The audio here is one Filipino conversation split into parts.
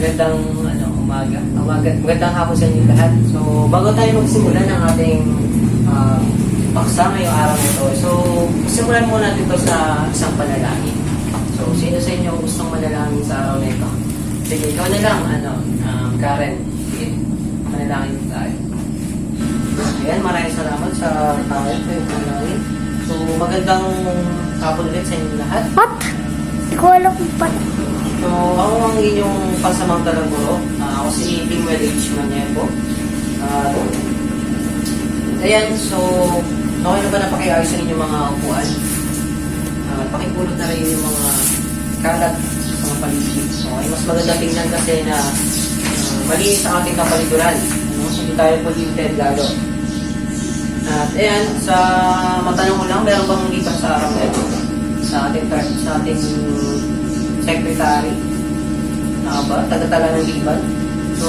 Magandang magandang hapon sa inyo lahat. So, bago tayo magsimula ng ating paksa ngayong araw na ito, so, simulan muna natin ito sa isang panalangin. So, sino sa inyo gustong manalangin sa araw na ito? Sige, ikaw na lang, Karen. Sige, manalangin tayo. Ayan, maraming salamat sa tawag sa iyong panalangin. So, magandang hapon ulit sa inyo lahat. What? Hindi ko alam kung paano. So, ako ang inyong pasamantalang guro. Ako si Limuel H. Maniepo. Ayan, so, okay na ba napakiayos sa inyong mga upuan? Pakipulot na rin yung mga kalat sa mga paligid. Okay, mas maganda tingnan kasi na malinis ang ating kapaliguran. Hindi tayo polluted lalo. At ayan, sa matanong ko lang, meron bang lipat sa araw na ito? Sa ating secretary? Ba? Tagatala ng liban? So,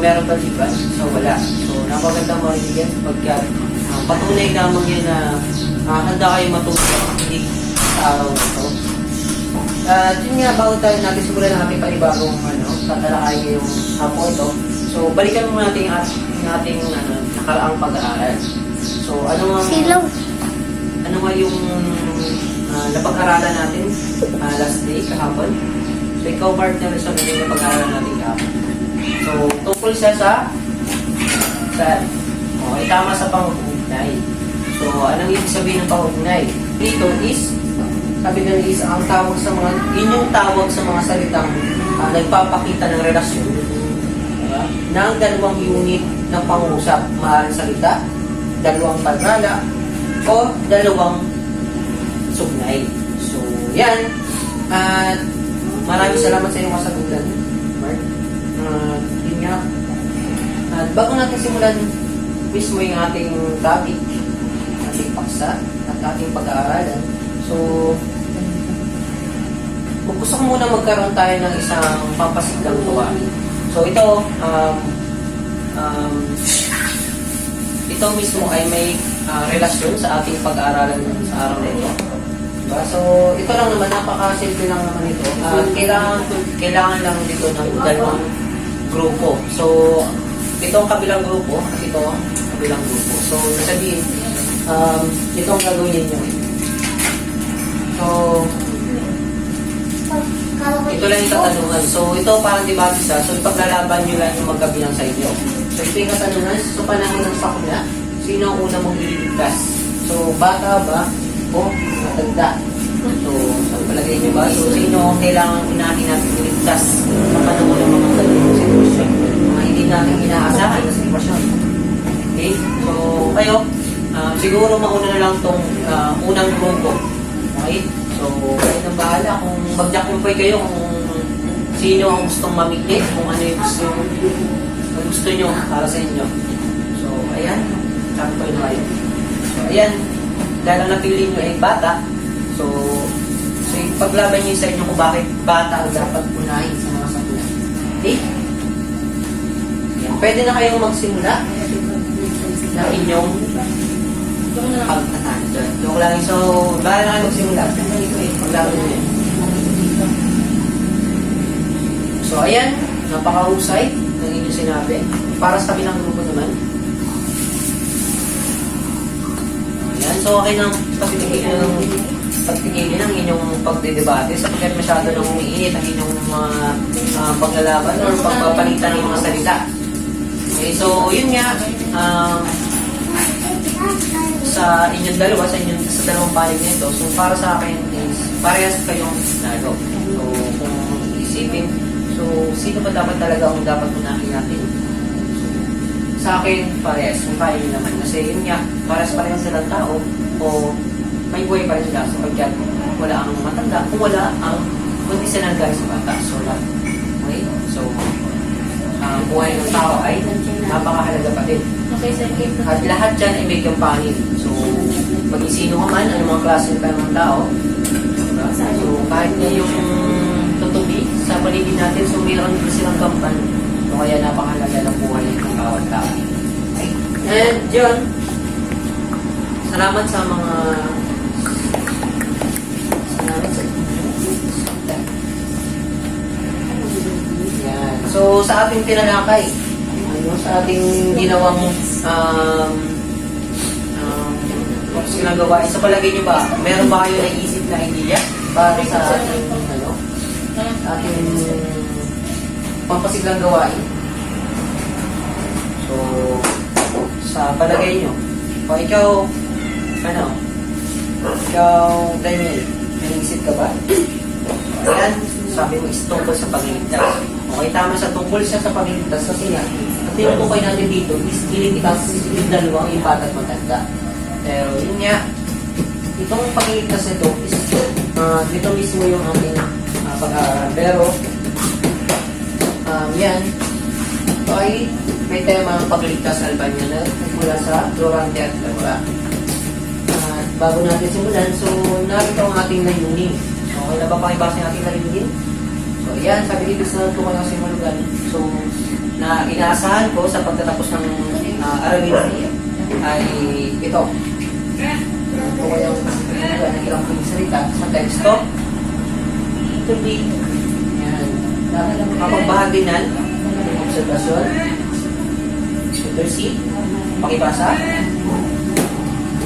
meron ba liban? So, wala. So, napaganda mo rin yan pagkat patunay lamang yun na handa kayo matutunan sa araw na ito. At yun nga, bago tayo natin siguro na ating panibagong tatalakay ngayong hapon ito. So, balikan mo natin yung ating nakaraang pag-aaral. So, ano nga yung napag-aralan natin last day, kahapon? So, ikaw partner sa mga napag-aralan natin kahapon. So, tungkol siya sa okay, tama sa pangugnay. So, anong ibig sabihin ng pangugnay? Dito is, sabi na is, ang tawag sa mga, inyong tawag sa mga salitang nagpapakita ng relasyon ng dalawang unit ng pangusap, maaaring salita, dalawang pagrala, o dalawang sugnay. So, yan. At maraming salamat sa iyong kasagutan, Mark. Yun nga. At bago natin simulan mismo yung ating topic, ating paksa, at ating pag-aaralan. So, gusto ko muna magkaroon tayo ng isang pampasiglang tuwari. So, ito mismo ay may relasyon sa ating pag-aaralan sa araw na ito. Diba? So, ito lang naman, napaka-simple lang naman ito. Kailangan lang dito ng dalawang grupo. So, ito ang kabilang grupo at ito ang kabilang grupo. So, sabihin, ito ang gagawin ninyo. So, ito lang yung katanungan. So, ito parang debate sa. So, paglalaban nyo lang yung magkabilang sa inyo. So, ito yung katanungan. So, panahon ng sakuna, sino ang una mong ililigtas? So, bata ba o matanda? So, palagay nyo ba? So, sino ang kailangan unahin natin iligtas sa panahon ng mga ganitong sitwasyon? Mga hindi natin inaasahan na sitwasyon. Okay? So, kayo, siguro mauna na lang itong unang grupo. Okay? So, kayo nang bahala kung magjakumpay kayo kung sino ang gustong mamigay, kung ano yung gusto nyo para sa inyo. So, ayan. Jakumpay na kayo. So, ayan. Dahil ang napili nyo ay bata. So paglaban nyo sa inyo kung bakit bata ang dapat unahin sa mga sakuna. Okay? Ayan. Pwede na kayong magsimula ng inyong pagtatanda. Joke lang. So, bahala na kayo magsimula. Paglaban nyo yan. So, ayan. Napakahusay ng inyong sinabi. Para sa kabilang grupo naman. Ayan. So, okay nang pagtigilin ng inyong pagdidebate sapagkat masyado nang umiinit ang inyong mga paglalaban o pagpapalitan ng mga salita. Okay, so yun nga, sa inyong dalawa, sa dalawang panig na ito, so para sa akin is parehas kayong nalo. So kung isipin, so sino ba dapat talaga ang dapat unahin natin? Sa akin, parehas, kung kaya nyo naman. Kasi yun nga, parehas silang tao o may buhay pa rin sila sapagkat wala ang matanda kung wala ang kundi sinanggaling sa bata. So, okay? So, ang buhay ng tao ay napakahalaga pa din. At lahat dyan ay may kampanin. So, maging sino ka man, anong mga klase pa ng tao. So, kahit na yung tutubi sa paligid natin, so mayroon din silang kampan. So, kaya napakahalaga ng buhay ng bawat tao. Okay? And, yun, salamat sa mga Yan. So, sa ating tinalakay, sa ating ginawang silang gawain, sa palagay nyo ba, meron ba kayo naisip na idea para sa ating, ating pampasiglang gawain? So, sa palagay nyo, o ikaw, ikaw, Daniel, naisip ka ba? Ayan, sabi mo, is tungkol sa pagliligtas. Okay, tama sa tungkol siya sa pagliligtas kasi nga, ang tinutukoy natin dito is ililigtas yung dalawang yung bata at matanda. Pero yun nga, itong pagliligtas nito is dito mismo yung ating pag-aaral. Pero, yan, ito ay may tema ng pagliligtas Albania na mula sa Durante at Laura. Bago natin simulan, so narito ang ating layunin. Okay na ba pakibasa yung ating layunin? So yan, sabi dito sa ito kayo simulugan. So, na inaasahan ko sa pagtatapos ng aralin ay ito. Ito ko yung simulugan ng ilang salita sa teksto. Ito din. Yan. Kapagbahaginan ng observasyon. Letter C, pakibasa.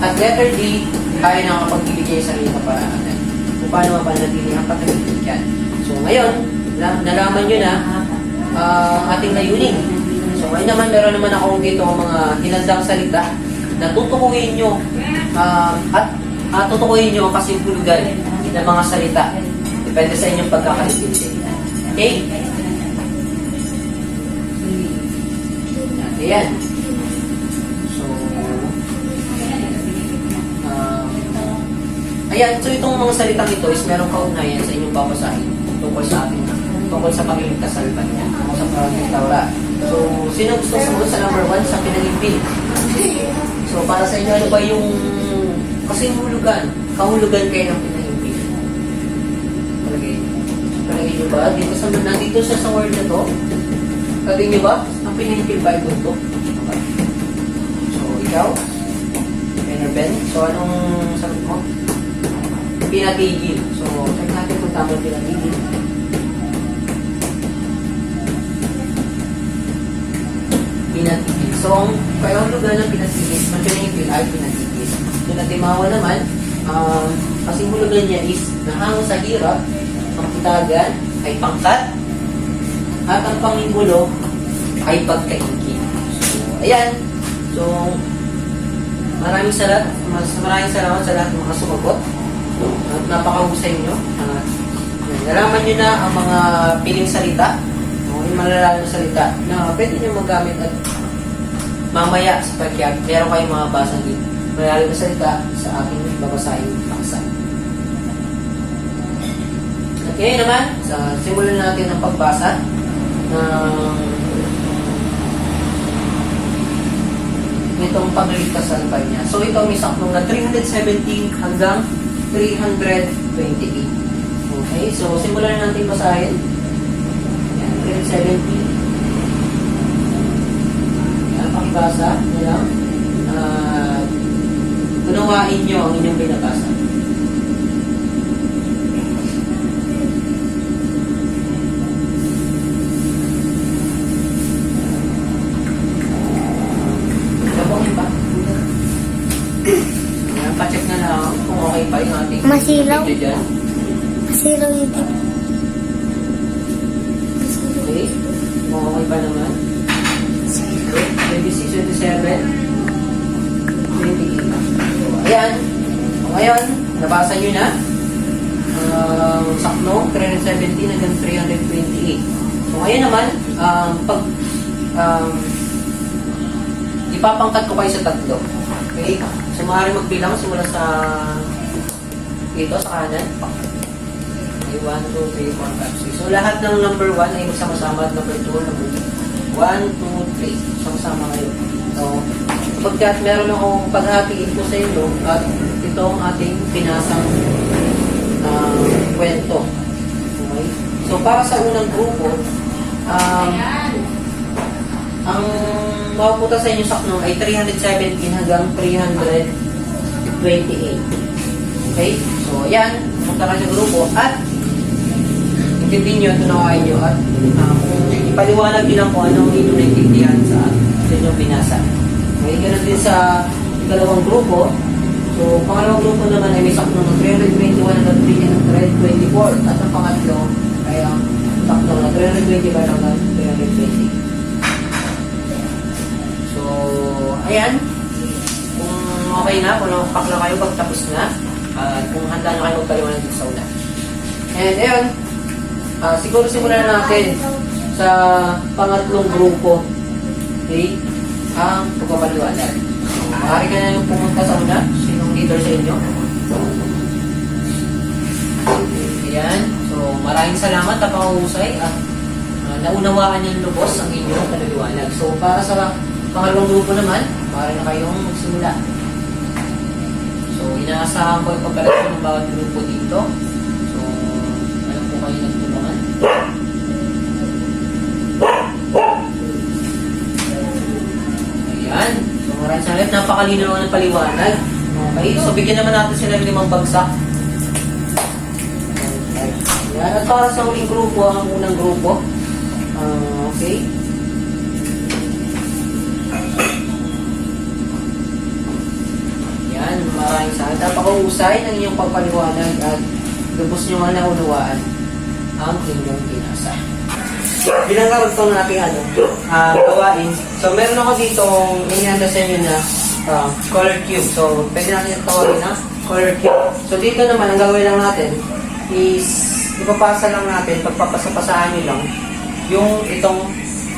At letter D, kaya nakapagbibigay sa sarili para natin. Kung paano mapanatili ang katahimikan. So ngayon, nalaman nyo na ating layunin. So ngayon naman, meron naman akong dito mga hinandang salita na tutukuhin nyo at tutukuhin nyo ang kasimpulugan ng mga salita. Depende sa inyong pagkakaintindi. Okay? Ayan. Ayan, so itong mga salitang ito is merong kaugnayan sa inyong babasahin tungkol sa pagliligtas sa Albania, tungkol sa Parang Taura. So, sino gusto sumunod sa number 1 sa pinalimpin? So, para sa inyo, ano ba yung kahulugan kayo ng pinalimpin? Palagay nyo ba? Nandito siya sa word na to. Palagay nyo ba? Ang pinalimpin ba ito ito? So, ikaw? Ben? So, anong sagot mo? Pinatigil. So, check natin kung tama pinatigil. Pinatigil. So, ang kahulugan ng pinatigil, manchuningin ay pinatigil. So, natimawa naman, kasing hulugan niya is nahango sa hirap, ang kitagan ay pangkat, at ang pangibulo ay pagkaingin. So, ayan. So, maraming salamat sa lahat ng mga sumagot. At napakahusay nyo. Nalaman nyo na ang mga piling salita, yung malalalang na salita na pwede nyo magamit at mamaya sa pagkiyag, meron kayong mga basa din. Malalalang na salita sa aking babasahin paksa. At ngayon naman, simulan natin ang pagbasa ng nitong pagliligtas sa Albania. So ito may saklong na 317 hanggang 328. Okay, so simulan natin basahin. Yan, 317. Yan, pakibasa. Yan. Unawain nyo ang inyong binabasa. Pa-check na lang kung okay pa yung ating Masilaw. video dyan. Masilaw yung tip. Okay. Kung okay pa naman. 26, 27, 28. Ayan. So, ngayon, nabasa nyo na. Sakno, 317 hanggang 328. So, ngayon naman, ipapangkat ko kayo sa tatlo. Okay? So, maaaring magbilang simula sa dito, sa kanan. Okay, 1, 2, 3, 4, 5, 6. So, lahat ng number 1 ay magsama-sama at number 2, number 1, 2, 3. Sama-sama kayo. So, pagkat meron akong paghatiin ko sa inyo at ito ang ating pinasang kwento. Okay? So, para sa unang grupo, ang mapupunta sa inyo sakno ay 317 hanggang 328. Okay? So, ayan. Punta ka sa grupo at intindihin nyo, tunawain nyo at kung ipaliwanag nyo lang kung anong inyo naintindihan sa inyong binasa. Okay, ganun din sa ikalawang grupo. So, pangalawang grupo naman ay may sakto ng 321 hanggang 324. At ang pangatlo ay ang sakto na 325 hanggang 320. So, ayan. Kung okay na, kung nakapak na kayo pag tapos na, at kung handa na kayo magpaliwanag dito sa una. And ayun, siguro simulan natin sa pangatlong grupo. Okay? Ang pagpapaliwanag. Maaari ka na yung pumunta sa una. Sinong leader sa inyo? Ayan. So, maraming salamat na pakahusay at naunawaan niyong lubos ang inyong paliwanag. So, para sa pangalawang grupo naman, maaari na kayong magsimula. So, inaasahan ko yung pagkalasyon ng bawat grupo dito. So, alam po kayo nagtulungan. Ayan. So, maraming salamat. Napakalinaw ng paliwanag. Okay. So, bigyan naman natin sila ng 5 bagsak. Ayan. At para sa huling grupo, ang unang grupo. Okay. Ayan. Maraming salamat. Napakahusay ng inyong pagpaliwanag at lubos nyo nga naunawaan ang inyong binasa. Bilang karugtong natin gawain. So, meron ako dito inihanda sa inyo na color cube. So, pwede natin yung tawagin na color cube. So, dito naman, ang gawin lang natin is ipapasa lang natin, pagpapasapasahan nyo lang yung itong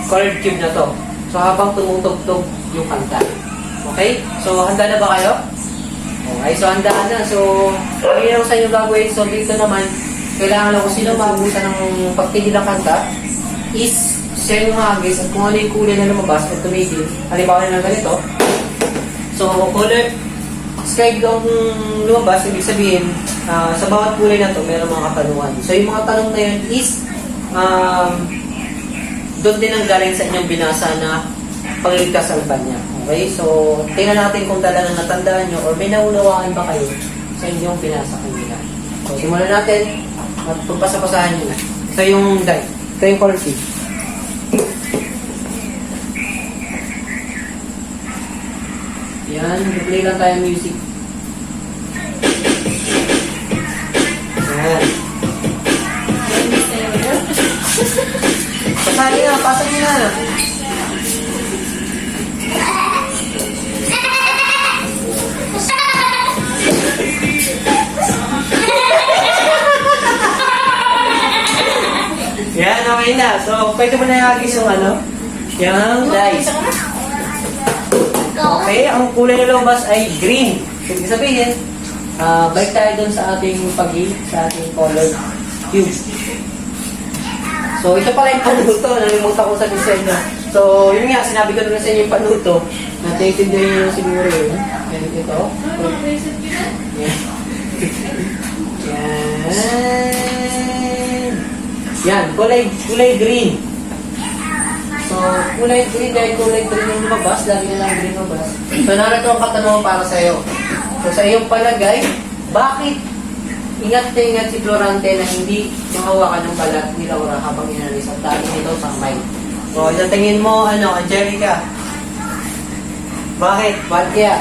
color cube na to. So, habang tumutugtog yung kanta. Okay? So, handa na ba kayo? Okay, so handa na. So, hindi lang sa inyo gagawin. So, dito naman, kailangan lang kung sino maabutan ng pagtigil ng kanta is siya yung hagis at kung ano yung kulay na lumabas at tumigil. Halimbawa na ganito. So, color sky yung lumabas, ibig sabihin, sa bawat kulay na to, mayroong mga katanungan. So, yung mga tanong na yun is doon din ang galing sa inyong binasa na pagliligtas sa Albania. Okay? So, tingnan natin kung talagang natandaan nyo or may naunawaan ba kayo sa inyong binasa kanina. So, simulan natin at pagpasapasahan nyo na. Ito yung die. Ito yung color key. Yan, play lang tayo music. Yan. Pasahin na, pasahin na. Yan, okay na. So, pwede mo na ihagis yung yung dice. Okay, ang kulay na lumabas ay green. Ibig sabihin, balik tayo dun sa ating sa ating color cube. So, ito pala yung panuto. Nalimutan ko sa disenyo. So, yun nga, sinabi ko na sa inyo yung panuto. Natintindihan nyo siguro yun. Yan, ito. Yan. Yan. Yan, kulay green. So, kulay green dahil kulay green yung lumabas, lagi na lang green lumabas. So, narito ang katanungan para sa iyo. So, sa iyong palagay, bakit ingat na ingat si Florante na hindi mahawakan ng balat ni Laura habang inalis ang dami nito sa may? So, itatingin mo, Angelica. Bakit? Bakit kaya?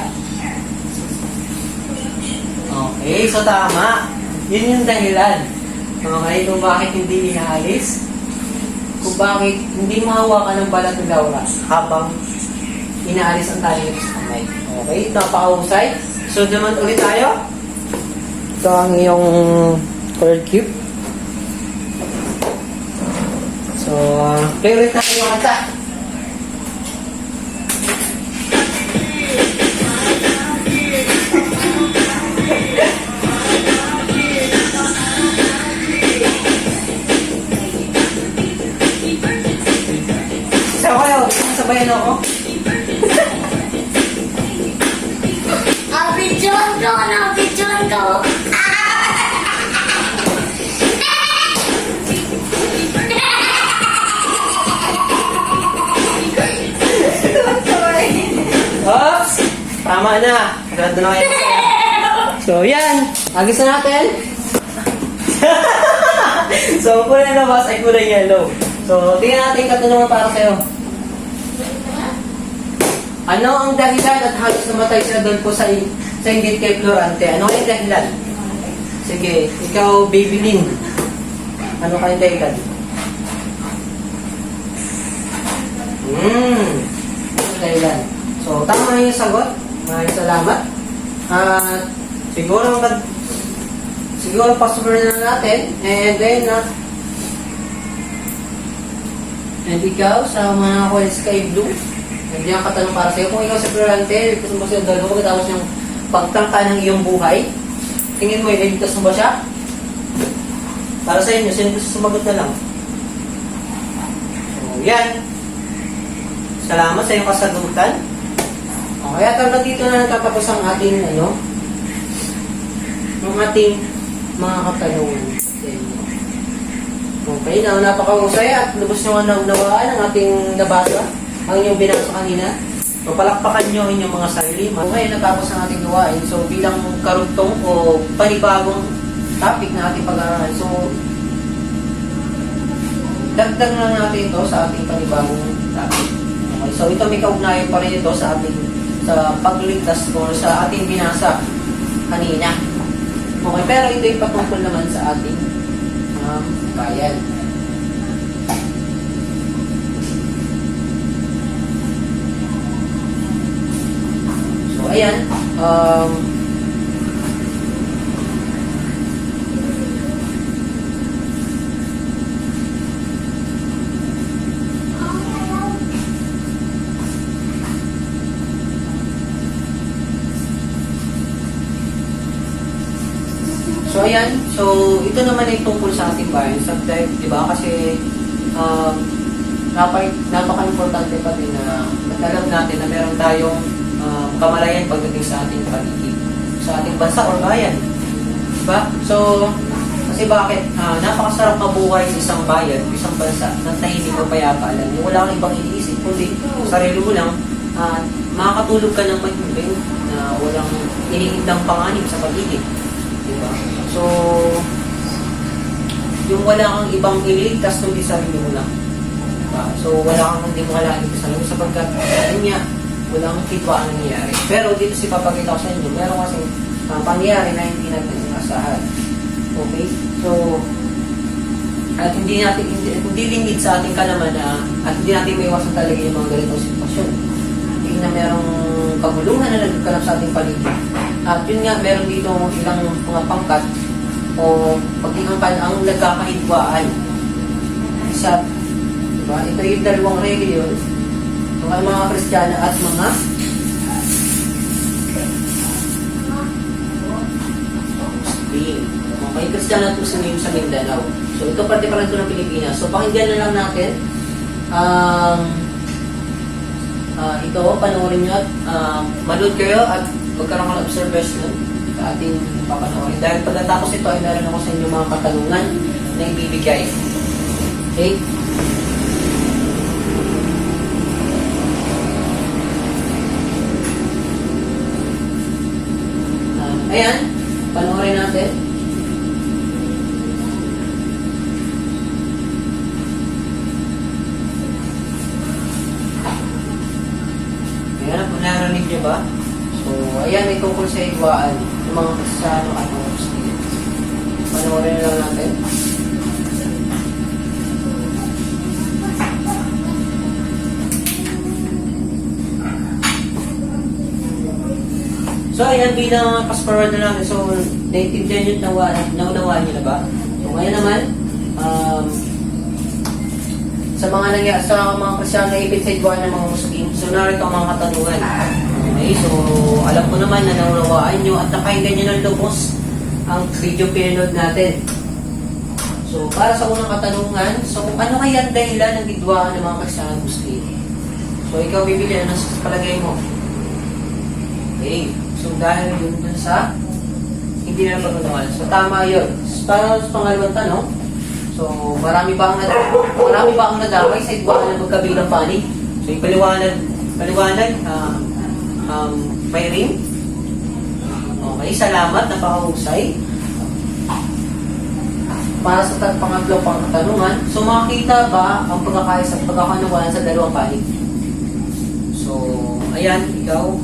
Okay, so tama. Yun yung dahilan. Okay, kung bakit hindi inaalis, kung bakit hindi mahawakan ng balat ng Laura habang inaalis ang tali nito sa kamay. Okay, napakahusay. So, naman ulit tayo. Ito ang iyong color cube. So, play ulit natin yung kanta. Sabayan ako. Abidyon ko. Oops! Tama na. Grado na kayo. So, yan. Agis na natin. So, kulay na labas ay kulay yellow. So, tingnan natin yung katanungan para sa'yo. Ano ang dahilan at halos namatay siya doon po sa inggit kay Florante? Ano yung dahilan? Sige, ikaw, Baby Lynn. Ano kayong dahilan? Ano dahilan? So, tama yung sagot. Maraming salamat. At siguro pasok na natin. And then, and ikaw, sa mga kulay sky blue, hindi ang katanong para sa'yo. Kung ikaw sa Florante, ligtas mo ba siya dalawa pagkatapos yung pagtangka ng iyong buhay? Tingin mo, iligtas mo ba siya? Para sa inyo, sino gusto sumagot na lang? So, yan. Salamat sa iyong kasagutan. Okay, at hanggang dito na natatapos ang ating, ang ating mga katanungan. Okay, napakahusay at lubos nyo nga naunawaan ang ating nabasa, ang inyong binasa kanina. So, palakpakan nyo inyong mga sarili. Okay, natapos ang ating gawain. So, bilang karugtong o panibagong topic na ating pag-aaral. So, dagdag na natin ito sa ating panibagong topic. Okay, so ito may kaugnayan pa rin ito sa ating pagligtas o sa ating binasa kanina. Okay, pero ito ay patungkol naman sa ating bayan. So, ayan. So, ayan. So, ito naman ay tungkol sa ating bayan. Subject, di ba? Kasi, napaka-importante pa din na alam natin na meron tayong kamalayan pagdating sa ating paligid, sa ating bansa o bayan. Diba? So, kasi bakit? Napakasarap mabuhay sa isang bayan, isang bansa, ng tahimik o payapa lang. Wala kang ibang iniisip, kundi sarili mo lang, makakatulog ka ng mahimbing na walang iniindang panganib sa paligid. Diba? So, yung wala kang ibang iligtas kundi sarili mo lang. Diba? So, wala kang hindi mo kalahin sa sarili mo sapagkat yun nga, walang kitwa ang nangyayari. Pero dito si papakita ko sa inyo, meron kasi pangyayari na hindi natin inasahan. Okay? So, at hindi lingid sa ating kalaman na at hindi natin may iwasan talaga yung mga ganitong sitwasyon. Hindi na merong kaguluhan na nagkakalap sa ating paligid. At yun nga, meron dito ilang mga pangkat o pag-ingangkan ang nagkakahidwaan. Isa, diba? Ito yung dalawang reliyon, mga Kristiyano at mga Muslim. Okay, Kristiyano at Muslim sa Mindanao. So, ito parte pa rin ito ng Pilipinas. So, pakinggan na lang natin. Ito, panoorin nyo at manood kayo at magkaroon ng observation sa ating papanoorin. Dahil pagkatapos ito ay meron ako sa inyo mga katanungan na ibibigay. Okay? Ayan, panoorin natin. Ayan, kung narinig nyo ba? So, ayan, may tungkol sa hidwaan ng mga Kristiyano at mga Muslim. Panoorin na lang natin. So, ayan, bilang fast-forward na natin. So, naintindihan nyo, naunawaan nyo na ba? So, ngayon naman, sa mga Kristiyano na ipit sa hidwaan ng mga Muslim, so, narito ang mga katanungan. Okay, so, alam ko naman na naunawaan nyo at napahinggan nyo ng lubos ang video pinanood natin. So, para sa unang katanungan, so, ano kaya ang dahilan ng hidwaan ng mga Kristiyano Muslim? So, ikaw bibigyan ng palagay mo. Okay. So, dahil yun dun sa hindi na pagkatawalan. So, tama yun. Para sa pangalawang tanong, so, marami ba ang nadamay sa hidwaan ng magkabilang panig? So, yung paliwanag, may ring. Okay, salamat, napakahusay. para sa pangatlong katanungan, so makikita ba ang pagkakaisa at pagkakanukulan sa dalawang panig? So, ayan, ikaw.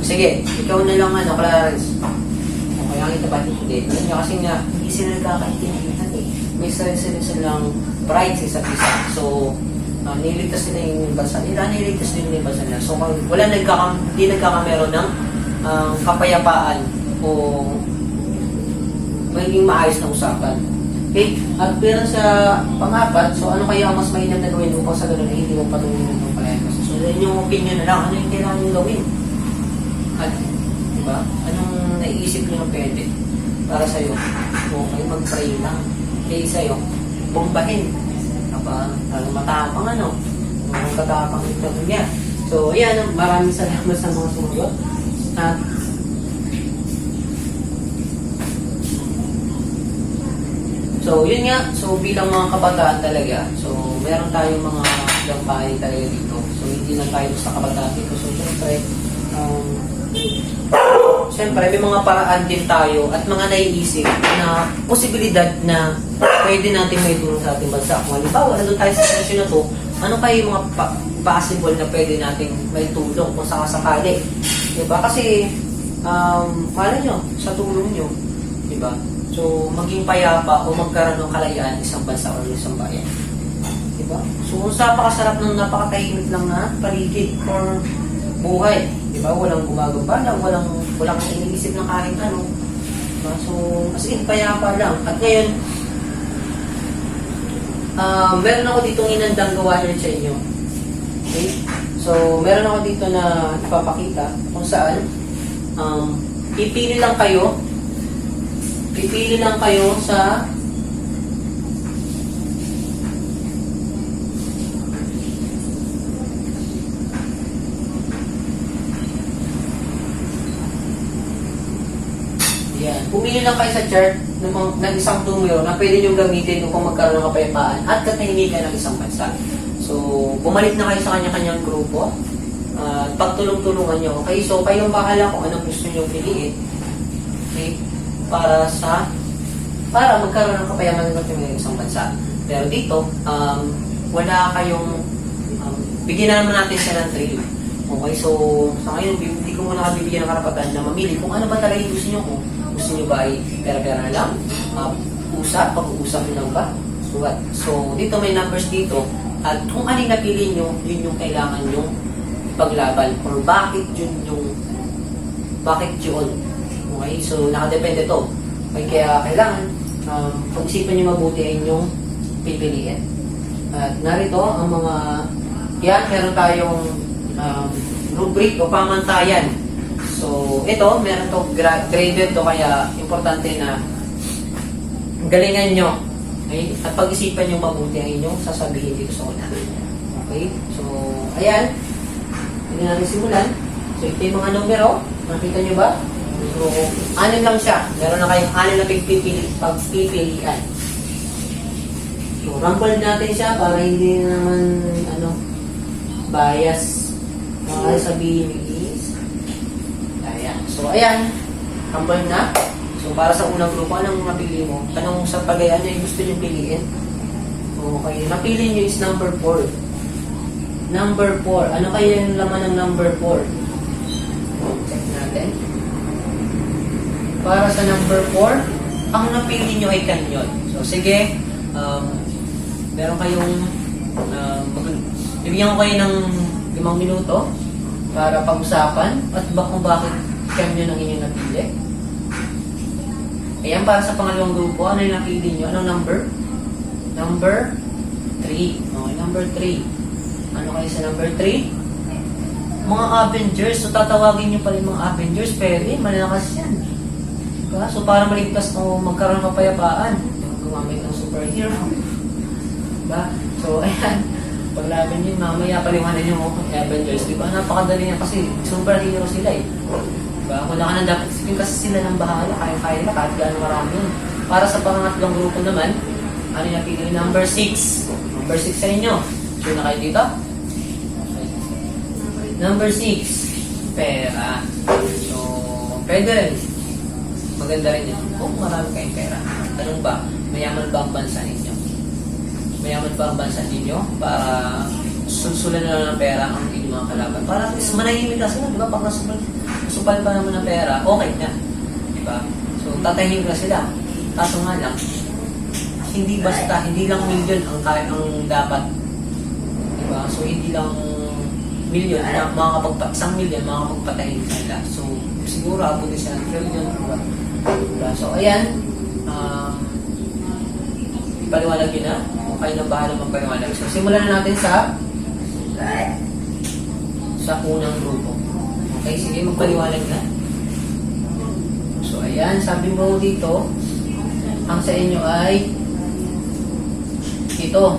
Sige, ikaw na lang Clarence. Okay, ang ito ba? Hindi. Kasi nga, hindi sila nagkakaintindihan eh. May sarili silang pride sa isa't isa. So, niligtas nila yung bansa nila, niligtas din yung bansa nila. So, hindi nagkakameron ng kapayapaan o magiging maayos na usapan. Okay? At pero sa pang-apat, so ano kaya ang mas mainam na gawin upang sa ganun ay hindi mo patuloy ng palayan? So, yun yung opinion na lang, ano yung kailangan yung gawin? At, diba? Anong naiisip nyo na pwede para sa'yo? Okay, mag-pray lang. Kaya sa'yo, bombahin. Matapang Ang katapang ito niya. So, ayan, maraming salamat sa mga sumagot. At, so, yun nga. So, bilang mga kabataan talaga, so, meron tayong mga gampahin talaga dito. So, hindi lang tayo sa kabataan dito. So, syempre, may mga paraan din tayo at mga naiisip na posibilidad na pwede natin may tulong sa ating bansa. Kung halimbawa, nandun tayo sa session na to, ano kayo yung mga possible na pwede natin may tulong kung sakasakali? Diba? Kasi, paano nyo, sa tulong nyo, diba? So, maging payapa o magkaroon ng kalayaan isang bansa o isang bayan. Diba? So, kung napakasarap ng napakatahimik lang na paligid for buhay. Diba? Walang gumagambala, walang iniisip na kahit ano. Diba? So, as in, payapa lang. At ngayon, meron ako dito inandang gawain sa inyo. Okay? So, meron ako dito na ipapakita kung saan pipili lang kayo sa pumili lang kayo sa chart ng isang numero na pwede nyo gamitin upang magkaroon ng kapayapaan at katahimikan ng isang bansa. So, bumalik na kayo sa kanya-kanyang grupo at pagtulong-tulungan nyo. Okay, so kayong bahala kung anong gusto nyo piliin. Okay, para magkaroon ng kapayapaan ng isang bansa. Pero dito, wala kayong bigyan na naman natin siya ng trail. Okay, so sa ngayon, hindi ko muna bibigyan ng karapatan na mamili kung ano ba talaga yung gusto nyo ko. Gusto nyo ba ay pera-pera na lang? Pag-uusap nyo lang ba? So, dito may numbers dito. At kung ano yung napili nyo, yun yung kailangan nyo paglaban. Or bakit yun. Okay, so nakadepende to. Okay, kaya kailangan pag-isipan nyo mabuti ay inyong pipiliin. At narito ang mga meron tayong rubric o pamantayan. So, ito, meron to graded to, kaya importante na galingan nyo. Okay? At pag-isipan nyo mabuti ang inyong sasabihin dito sa una. Okay? So, ayan. Hindi natin simulan. So, ito yung mga numero. Nakita nyo ba? So, 6 lang siya. Meron na kayong 6 na pagpipilian. So, rumble natin siya para hindi naman, bias. Mga sabihin is, ayan. So, ayan. Rumble na. So, para sa unang grupo, anong napili mo? Tanong sa pagayan na yung gusto nyo piliin. Okay. Napili nyo is number 4. Number 4. Ano kaya yung laman ng number 4? Check natin. Para sa number 4, ang napili nyo ay kanyon. So, sige. Meron kayong bibigyan ko kayo ng 5 minuto para pag-usapan at kung bakit kanyon ang inyong napili. Ayan, para sa pangalawang grupo, ano yung napili nyo? Anong number? Number 3. Okay, number 3. Ano kayo sa number 3? Mga Avengers. So, tatawagin nyo pala yung mga Avengers. Pwede, malalakas yan. Diba? So, para maligtas o magkaroon ng kapayapaan, gumamit ng superhero. Diba? So, ayan. Paglaban yun, mamaya paliwanan yung Avengers. Diba? Napakadali niya kasi superhero sila eh. Diba? Kung na dapat isipin kasi sila ng bahala, kaya-kaya na kahit gano'ng marami yun. Para sa pangatlong grupo naman, ano yung napili? Number 6. Number 6 sa inyo. Sure na kayo dito? Okay. Number 6. Pera. So, pwede rin. Maganda rin yun. kung marami kayong pera. Tanong ba, mayaman ba ang bansa ninyo? Mayaman ba ang bansa ninyo para sulsulan na lang ng pera ang inyong mga kalaban? Para at least manahimik na sila, di ba? Pag nasupal pa naman ng pera, okay na. Di ba? So, tatahimik na sila. Kaso nga lang, hindi basta, hindi lang milyon ang dapat. Di ba? So, hindi lang milyon na isang milyon makakapagpatayin sila. So, siguro abutin sila ng trillion. Diba? So, ayan. Ipaliwanag yun na. Kung kayo na bahala magpaliwanag. So, simulan na natin sa unang grupo. Okay, sige, magpaliwanag na. So, ayan. Sabi mo dito, ang sa inyo ay ito.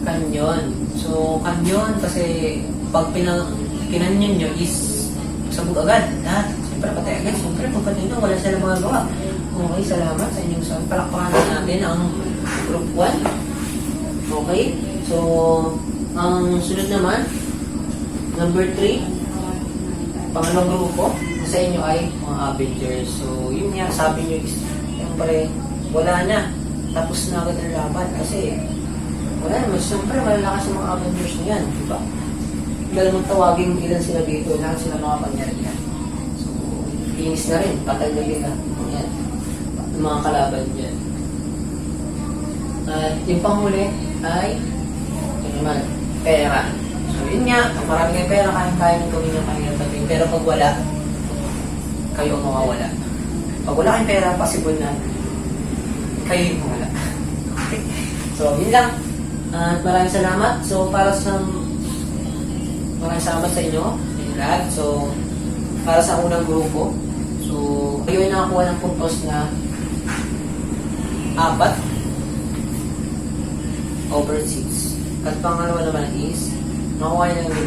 Kanyon. So, kanyon kasi pag kinanyon nyo is sabog agad. Siyempre, patay agad. Siyempre, pag kanino, wala sila magagawa. Okay, salamat sa inyong sa palakpakan natin ang group 1. Okay, so, ang sunod naman, number 3, pangalawang grupo, sa inyo ay mga Avengers. So, yun nga, sabi nyo is, siyempre, wala na. Tapos na agad ang laban kasi wala naman. Siyempre, malalakas yung mga Avengers na yan. Diba? Dahil mong tawagin ilan sila dito, lahat sila mga pangyarihan. So, finish na rin. Patay na nila. Yan. Yung mga kalaban dyan. At yung panghuli ay yun naman, pera. So, yun nga. Kung marami kayong pera, kaya nyo gawin yung kanyang tabi. Pero pag wala, kayo ang mawawala. Pag wala kayong pera, possible na kayo yung mawala. Okay. So, yun lang. At maraming salamat. So, maraming salamat sa inyo, lahat. So, para sa unang grupo, so, kayo ay nakakuha ng puntos na 4/6. At pangalawa naman is, nakuha nyo ng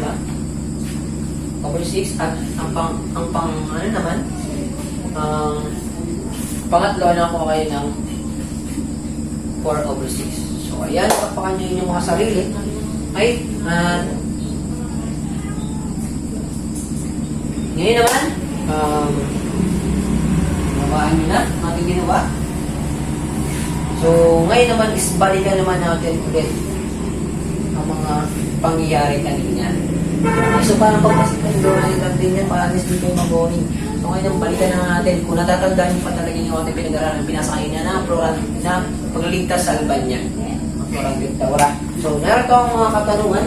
5/6. At ang pangatlo, nakuha kayo ng 4/6. So, ayan, kapag nyo inyong mga sarili. Okay? Ngayon naman, nabaan nyo na ating ginawa. So, ngayon naman is balikan naman natin ulit ang mga pangyayari kanina. So, parang pagpasikan doon lang din yan, para at least di kayo mag-boring. So, ngayon balikan na natin kung natatandaan nyo pa talaga yung ating pinag-aralan, pinasa kayo na pagliligtas sa Albania. So, narito ang mga katanungan.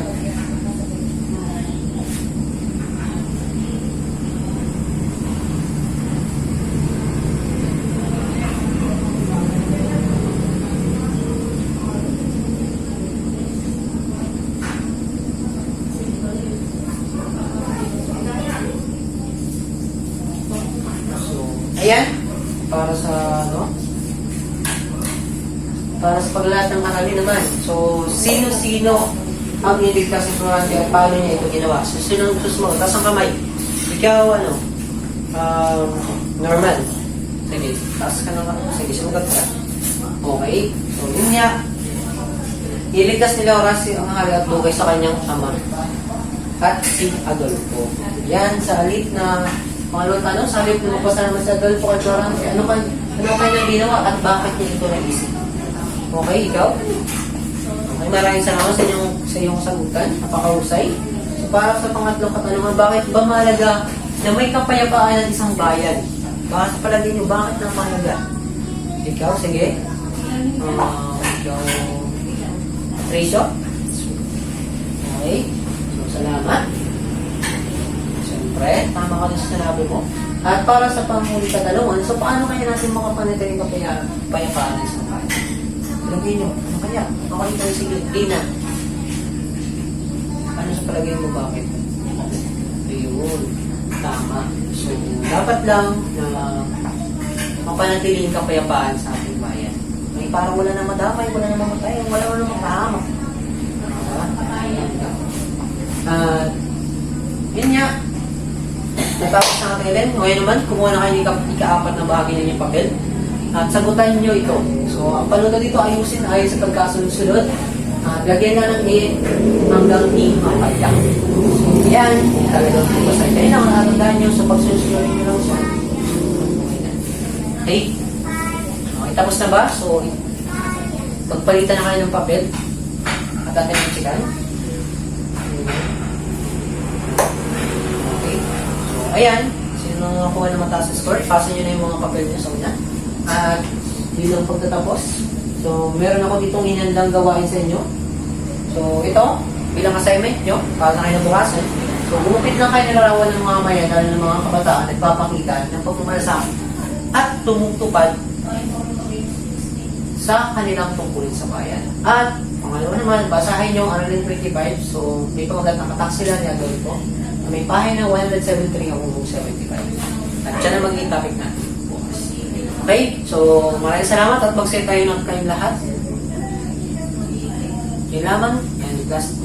Ayan, para sa paglalat ng aralin naman. So, sino-sino ang niligtas ng Florante at paano niya ito ginawa? So, sino ang susunod? Taas ang kamay. Ikaw, normal. Sige, taas ka na. Sige, sumugat ka. Okay. So, yun nga. Niligtas nila Horacio ang hari at bugay sa kanyang ama. At si Adolfo. Yan, sa alit na pangalawang tanong, sa alit na magpasa naman sa Adolfo at Florante, ano kanyang ginawa at bakit niya ito naisip? Okay, ikaw? Okay, maraming salamat sa iyong sagutan. Napakahusay. So, para sa pangatlong katanungan, bakit ba mahalaga na may kapayapaan ng isang bayan? Baka sa palagay niyo, bakit na mahalaga? Ikaw, sige. Ikaw, Tracio? Okay. So, salamat. Siyempre, tama ka rin sa sinabi mo. At para sa panghuli katanungan, so paano kaya natin makapanatay yung kapayapaan ng isang bayan? Palagay nyo, ano kaya? Ako ito yung sige, Dina. Ano sa palagay mo bakit? Ayun, tama. So, dapat lang na mapanatiling kapayapaan sa ating bayan. May parang wala na madamay, wala na mamatay, wala na makahamak. Yun nga. Natapos na natin rin. Ngayon naman, kumuha na kayo ika-apat na bahagi ng inyong papel. At sagutan nyo ito. So, ang panuto dito ayusin ayon sa pagkasunod-sunod. Lagyan na ng A hanggang E ang padyak. So, yan. Talagang basta kayo na matandaan nyo sa pagsusunod nyo lang siya. Okay? Okay, tapos na ba? So, magpalitan na kayo ng papel. At atin yung chikan. Okay. So, ayan. Sino nakuha na mataas sa score? Pasa nyo na yung mga papel nyo sa una. At yun ang pagtatapos. So, meron ako ditong inandang gawain sa inyo. So, ito, bilang assignment nyo, para na kayo nabukasan. So, gumupit lang kayo nilarawan ng mga maya, lalo ng mga kabataan, nagpapakita ng pagmamalasakit at tumutupad sa kanilang tungkulin sa bayan. At, pangalawa naman, basahin nyo ang Aralin 25. So, may pamagat ng katak sila niya gawin ko. May pahina 173 hanggang 75. At siya na magiging topic natin bukas. Okay? So, maraming salamat at mag-set tayo ng kayong lahat. Yun lamang. And last